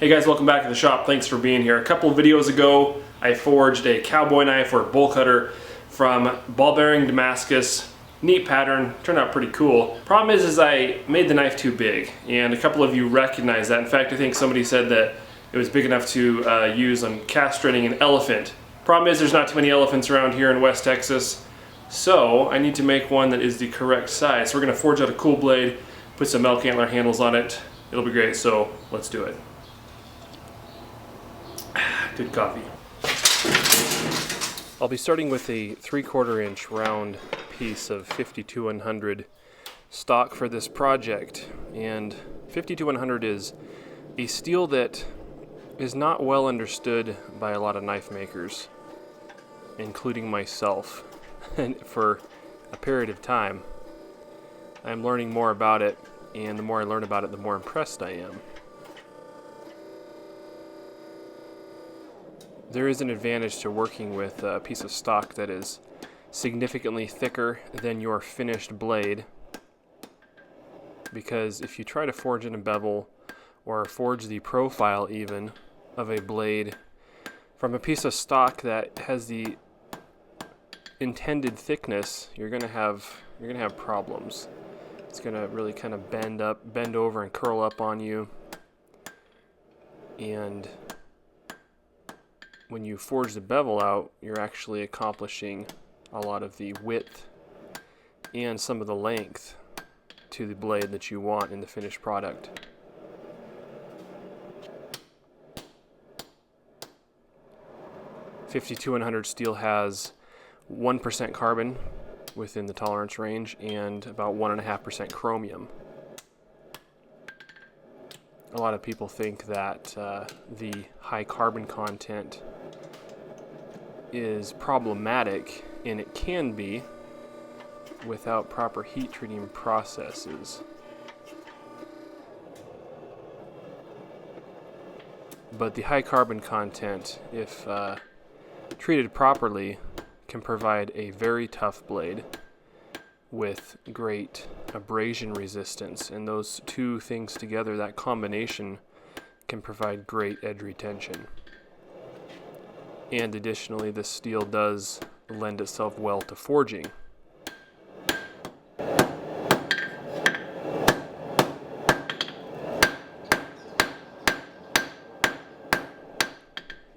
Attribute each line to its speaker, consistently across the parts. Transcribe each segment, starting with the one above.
Speaker 1: Hey guys, welcome back to the shop. Thanks for being here. A couple of videos ago, I forged a cowboy knife or bull cutter from ball bearing Damascus. Neat pattern, turned out pretty cool. Problem is I made the knife too big, and a couple of you recognize that. In fact, I think somebody said that it was big enough to use on castrating an elephant. Problem is there's not too many elephants around here in West Texas, so I need to make one that is the correct size. So we're gonna forge out a cool blade, put some elk antler handles on it. It'll be great, so let's do it. Good coffee. I'll be starting with a 3/4 inch round piece of 52-100 stock for this project, and 52-100 is a steel that is not well understood by a lot of knife makers, including myself. And for a period of time, I'm learning more about it, and the more I learn about it, the more impressed I am. There is an advantage to working with a piece of stock that is significantly thicker than your finished blade, because if you try to forge in a bevel or forge the profile even of a blade from a piece of stock that has the intended thickness, you're gonna have problems. It's gonna really kind of bend over and curl up on you, and when you forge the bevel out, you're actually accomplishing a lot of the width and some of the length to the blade that you want in the finished product. .52-100 steel has 1% carbon within the tolerance range and about 1.5% chromium. A lot of people think that the high carbon content is problematic, and it can be without proper heat treating processes. But the high carbon content, if treated properly, can provide a very tough blade with great abrasion resistance, and those two things together, that combination, can provide great edge retention. And additionally, this steel does lend itself well to forging.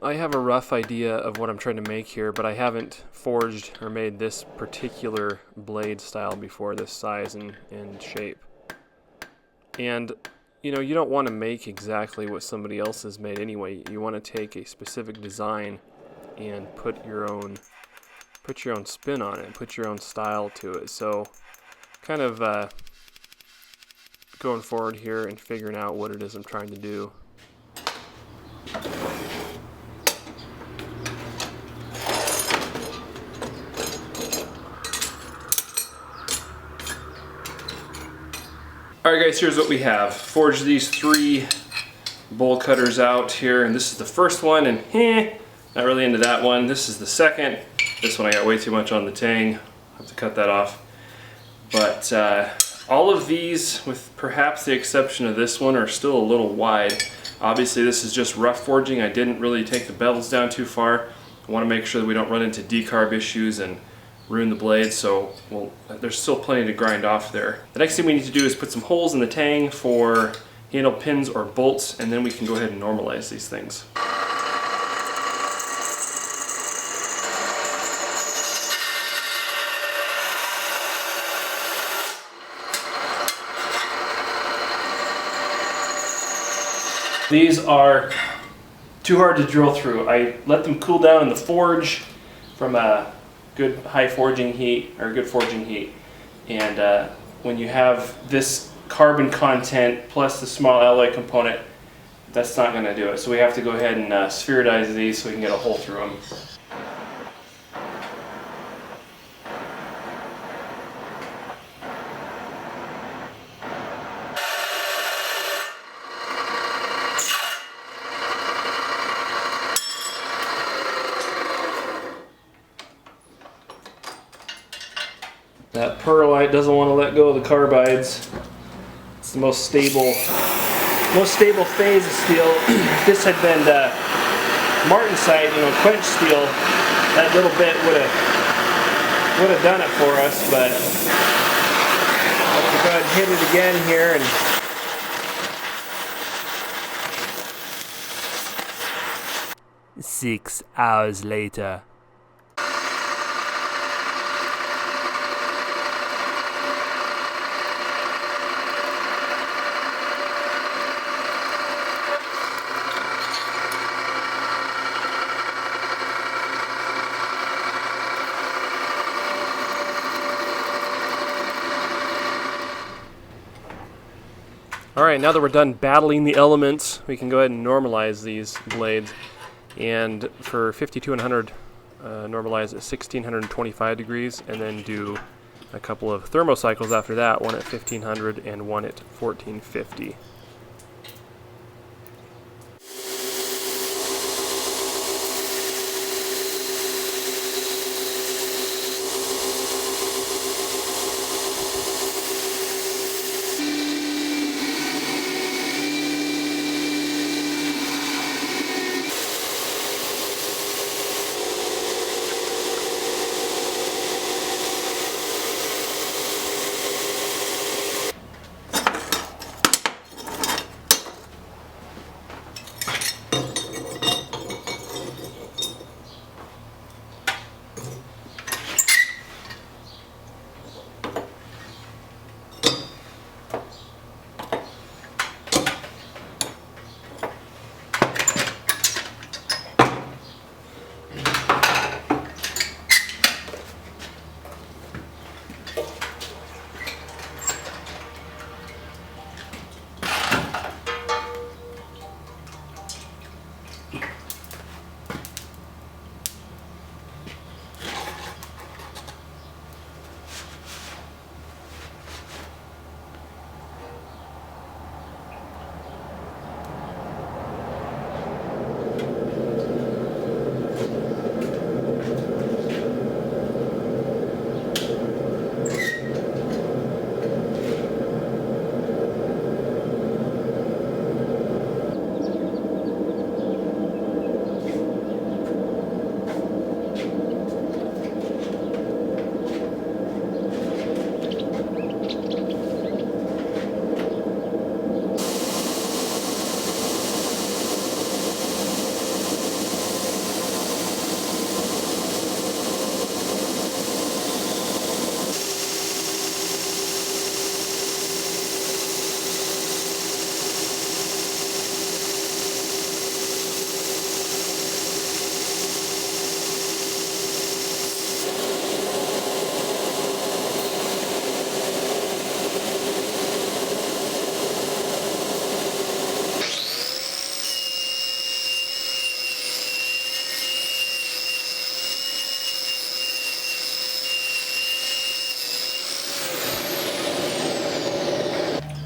Speaker 1: I have a rough idea of what I'm trying to make here, but I haven't forged or made this particular blade style before, this size and shape. And you know, you don't want to make exactly what somebody else has made anyway. You want to take a specific design and put your own spin on it, put your own style to it. So kind of going forward here and figuring out what it is I'm trying to do. Alright guys, here's what we have. Forged these 3 bowl cutters out here, and this is the first one, and not really into that one. This is the second. This one I got way too much on the tang. I'll have to cut that off. But all of these, with perhaps the exception of this one, are still a little wide. Obviously this is just rough forging. I didn't really take the bevels down too far. I want to make sure that we don't run into decarb issues and ruin the blade, so there's still plenty to grind off there. The next thing we need to do is put some holes in the tang for handle pins or bolts, and then we can go ahead and normalize these things. These are too hard to drill through. I let them cool down in the forge from a good high forging heat, or good forging heat, and when you have this carbon content plus the small alloy component, that's not going to do it. So we have to go ahead and sphericize these so we can get a hole through them. That perlite doesn't want to let go of the carbides. It's the most stable most stable phase of steel. If this had been martensite, quench steel, that little bit would have done it for us, but let's go ahead and hit it again here. And
Speaker 2: 6 hours later.
Speaker 1: Alright, now that we're done battling the elements, we can go ahead and normalize these blades. And for 5200, normalize at 1625 degrees, and then do a couple of thermocycles after that, one at 1500 and one at 1450.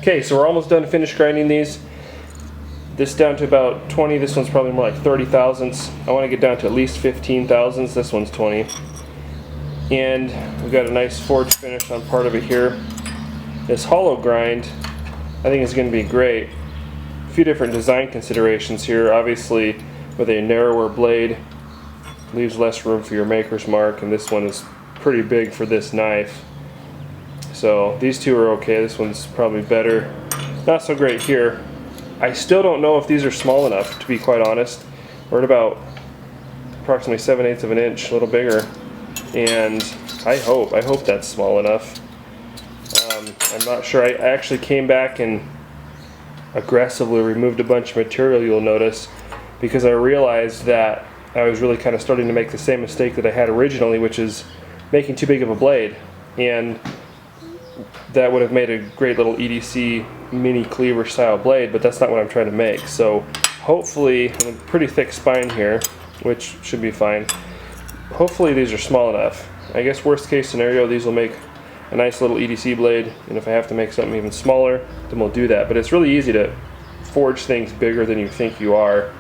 Speaker 1: Okay, so we're almost done to finish grinding these. This down to about 20, this one's probably more like 30 thousandths. I want to get down to at least 15 thousandths, this one's 20. And we've got a nice forge finish on part of it here. This hollow grind, I think is going to be great. A few different design considerations here. Obviously, with a narrower blade, leaves less room for your maker's mark, and this one is pretty big for this knife. So these two are okay. This one's probably better. Not so great here. I still don't know if these are small enough, to be quite honest. We're at about approximately 7/8 of an inch, a little bigger. And I hope that's small enough. I'm not sure. I actually came back and aggressively removed a bunch of material, you'll notice, because I realized that I was really kind of starting to make the same mistake that I had originally, which is making too big of a blade. And that would have made a great little EDC mini cleaver style blade, but that's not what I'm trying to make. So hopefully, a pretty thick spine here, which should be fine. Hopefully these are small enough. I guess worst case scenario, these will make a nice little EDC blade, and if I have to make something even smaller, then we'll do that. But it's really easy to forge things bigger than you think you are,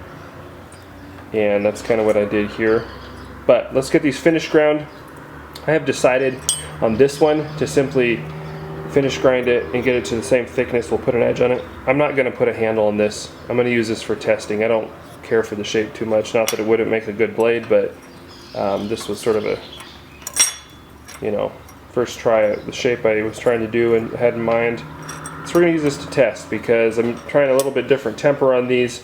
Speaker 1: and that's kind of what I did here. But let's get these finished ground. I have decided on this one to simply finish grind it and get it to the same thickness, we'll put an edge on it. I'm not going to put a handle on this. I'm going to use this for testing. I don't care for the shape too much. Not that it wouldn't make a good blade, but this was sort of a, you know, first try at the shape I was trying to do and had in mind. So we're going to use this to test because I'm trying a little bit different temper on these.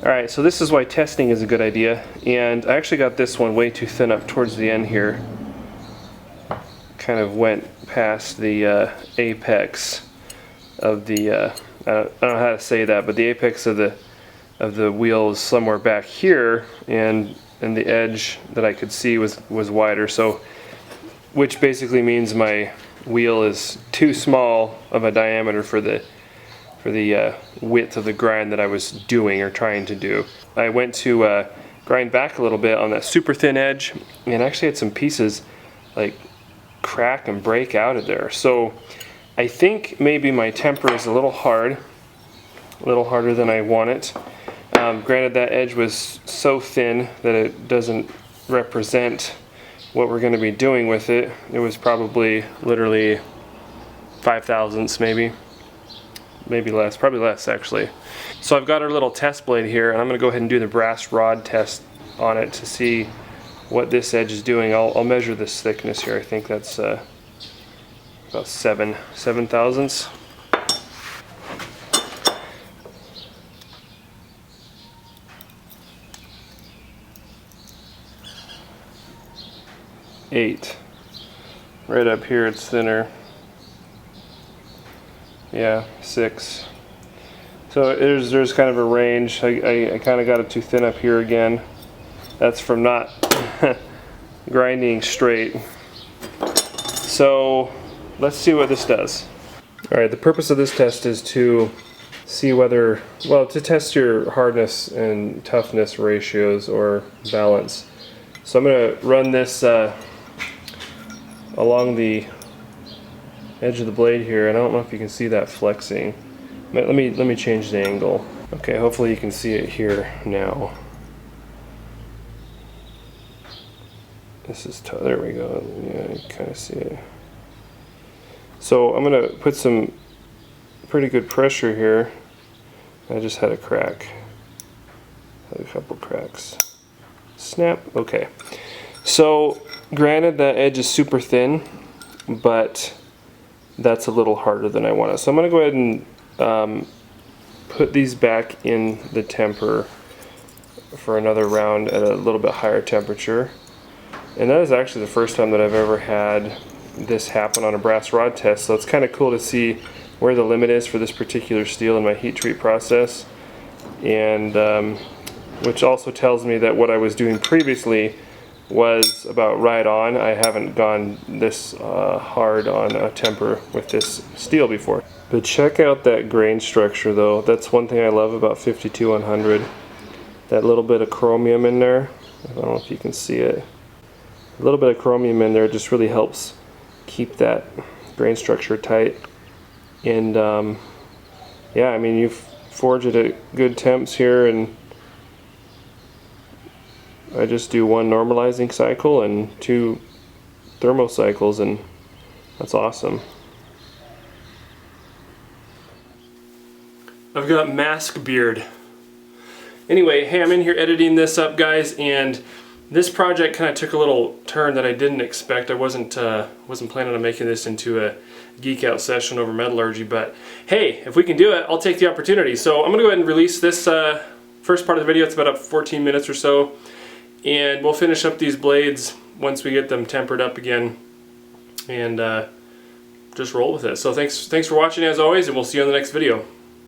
Speaker 1: Alright, so this is why testing is a good idea, and I actually got this one way too thin up towards the end here. Kind of went past the apex of the, I don't know how to say that, but the apex of the wheel is somewhere back here, and the edge that I could see was wider, so which basically means my wheel is too small of a diameter for the width of the grind that I was doing or trying to do. I went to grind back a little bit on that super thin edge and actually had some pieces like crack and break out of there. So I think maybe my temper is a little hard, a little harder than I want it. Granted, that edge was so thin that it doesn't represent what we're going to be doing with it. It was probably literally 5 thousandths maybe less, probably less actually. So I've got our little test blade here, and I'm going to go ahead and do the brass rod test on it to see what this edge is doing. I'll measure this thickness here. I think that's about 7 thousandths. Eight. Right up here it's thinner. Yeah, 6. So there's kind of a range. I kind of got it too thin up here again. That's from not grinding straight. So let's see what this does. Alright, the purpose of this test is to see whether, well, to test your hardness and toughness ratios or balance. So I'm going to run this along the edge of the blade here, and I don't know if you can see that flexing. Let me change the angle. Okay, hopefully you can see it here now. This is there we go. Yeah, you kind of see it. So I'm gonna put some pretty good pressure here. I just had a crack. Had a couple cracks. Snap. Okay. So granted, that edge is super thin, but that's a little harder than I want it. So I'm going to go ahead and put these back in the temper for another round at a little bit higher temperature. And that is actually the first time that I've ever had this happen on a brass rod test. So it's kind of cool to see where the limit is for this particular steel in my heat treat process. And which also tells me that what I was doing previously was about right on. I haven't gone this hard on a temper with this steel before. But check out that grain structure though. That's one thing I love about 52100. That little bit of chromium in there. I don't know if you can see it. A little bit of chromium in there just really helps keep that grain structure tight. And yeah, I mean, you've forged it at good temps here, and I just do 1 normalizing cycle and 2 thermo cycles, and that's awesome. I've got mask beard. Anyway, hey, I'm in here editing this up, guys, and this project kind of took a little turn that I didn't expect. I wasn't planning on making this into a geek out session over metallurgy, but hey, if we can do it, I'll take the opportunity. So I'm gonna go ahead and release this first part of the video. It's about 14 minutes or so. And we'll finish up these blades once we get them tempered up again, and just roll with it. So thanks for watching as always, and we'll see you on the next video.